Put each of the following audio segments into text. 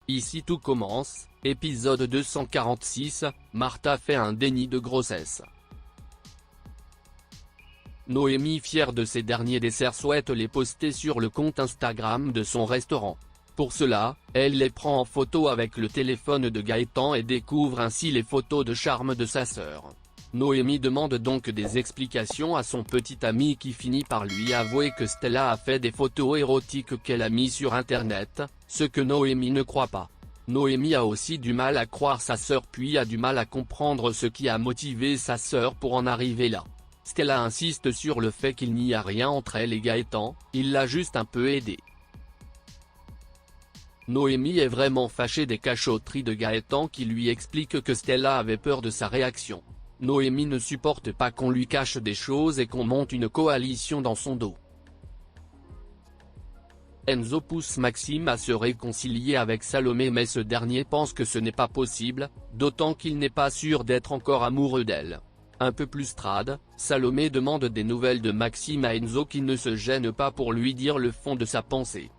Ici tout commence, épisode 246, Martha fait un déni de grossesse. Noémie, fière de ses derniers desserts, souhaite les poster sur le compte Instagram de son restaurant. Pour cela, elle les prend en photo avec le téléphone de Gaëtan et découvre ainsi les photos de charme de sa sœur. Noémie demande donc des explications à son petit ami qui finit par lui avouer que Stella a fait des photos érotiques qu'elle a mis sur internet, ce que Noémie ne croit pas. Noémie a aussi du mal à croire sa sœur puis a du mal à comprendre ce qui a motivé sa sœur pour en arriver là. Stella insiste sur le fait qu'il n'y a rien entre elle et Gaëtan, il l'a juste un peu aidée. Noémie est vraiment fâchée des cachotteries de Gaëtan qui lui explique que Stella avait peur de sa réaction. Noémie ne supporte pas qu'on lui cache des choses et qu'on monte une coalition dans son dos. Enzo pousse Maxime à se réconcilier avec Salomé mais ce dernier pense que ce n'est pas possible, d'autant qu'il n'est pas sûr d'être encore amoureux d'elle. Un peu plus trad, Salomé demande des nouvelles de Maxime à Enzo qui ne se gêne pas pour lui dire le fond de sa pensée.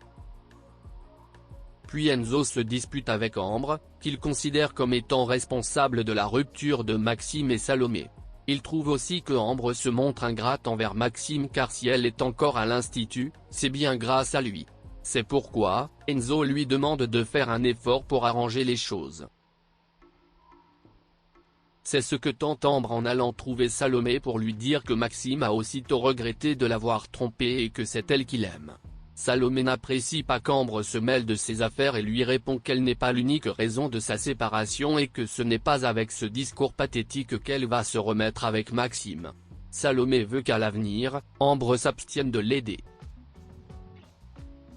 Puis Enzo se dispute avec Ambre, qu'il considère comme étant responsable de la rupture de Maxime et Salomé. Il trouve aussi que Ambre se montre ingrate envers Maxime car si elle est encore à l'institut, c'est bien grâce à lui. C'est pourquoi, Enzo lui demande de faire un effort pour arranger les choses. C'est ce que tente Ambre en allant trouver Salomé pour lui dire que Maxime a aussitôt regretté de l'avoir trompé et que c'est elle qu'il aime. Salomé n'apprécie pas qu'Ambre se mêle de ses affaires et lui répond qu'elle n'est pas l'unique raison de sa séparation et que ce n'est pas avec ce discours pathétique qu'elle va se remettre avec Maxime. Salomé veut qu'à l'avenir, Ambre s'abstienne de l'aider.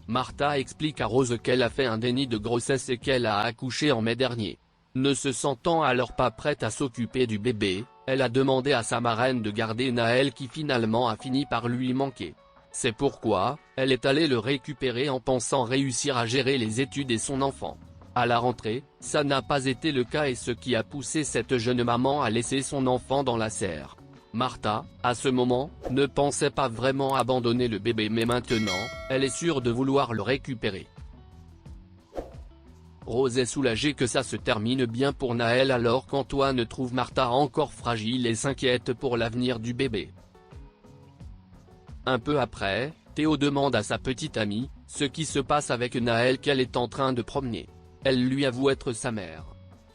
Martha explique à Rose qu'elle a fait un déni de grossesse et qu'elle a accouché en mai dernier. Ne se sentant alors pas prête à s'occuper du bébé, elle a demandé à sa marraine de garder Naël qui finalement a fini par lui manquer. C'est pourquoi, elle est allée le récupérer en pensant réussir à gérer les études et son enfant. À la rentrée, ça n'a pas été le cas et ce qui a poussé cette jeune maman à laisser son enfant dans la serre. Martha, à ce moment, ne pensait pas vraiment abandonner le bébé mais maintenant, elle est sûre de vouloir le récupérer. Rose est soulagée que ça se termine bien pour Naël alors qu'Antoine trouve Martha encore fragile et s'inquiète pour l'avenir du bébé. Un peu après, Théo demande à sa petite amie, ce qui se passe avec Naël qu'elle est en train de promener. Elle lui avoue être sa mère.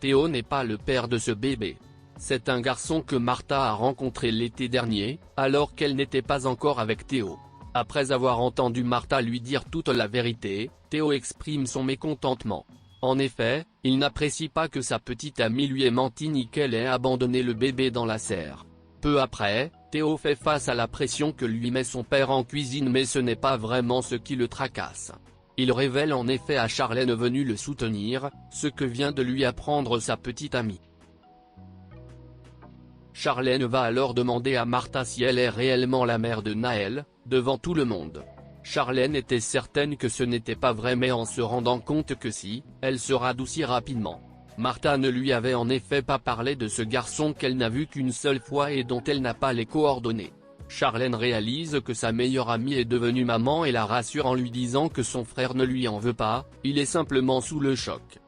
Théo n'est pas le père de ce bébé. C'est un garçon que Martha a rencontré l'été dernier, alors qu'elle n'était pas encore avec Théo. Après avoir entendu Martha lui dire toute la vérité, Théo exprime son mécontentement. En effet, il n'apprécie pas que sa petite amie lui ait menti ni qu'elle ait abandonné le bébé dans la serre. Peu après, Théo fait face à la pression que lui met son père en cuisine mais ce n'est pas vraiment ce qui le tracasse. Il révèle en effet à Charlène venue le soutenir, ce que vient de lui apprendre sa petite amie. Charlène va alors demander à Martha si elle est réellement la mère de Naël, devant tout le monde. Charlène était certaine que ce n'était pas vrai mais en se rendant compte que si, elle se radoucit rapidement. Martha ne lui avait en effet pas parlé de ce garçon qu'elle n'a vu qu'une seule fois et dont elle n'a pas les coordonnées. Charlène réalise que sa meilleure amie est devenue maman et la rassure en lui disant que son frère ne lui en veut pas, il est simplement sous le choc.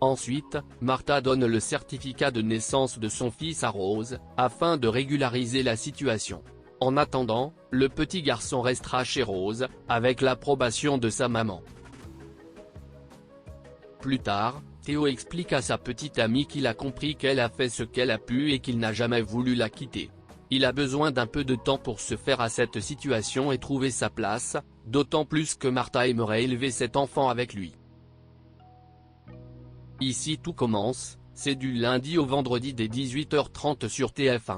Ensuite, Martha donne le certificat de naissance de son fils à Rose, afin de régulariser la situation. En attendant, le petit garçon restera chez Rose, avec l'approbation de sa maman. Plus tard, Théo explique à sa petite amie qu'il a compris qu'elle a fait ce qu'elle a pu et qu'il n'a jamais voulu la quitter. Il a besoin d'un peu de temps pour se faire à cette situation et trouver sa place, d'autant plus que Martha aimerait élever cet enfant avec lui. Ici tout commence, c'est du lundi au vendredi dès 18h30 sur TF1.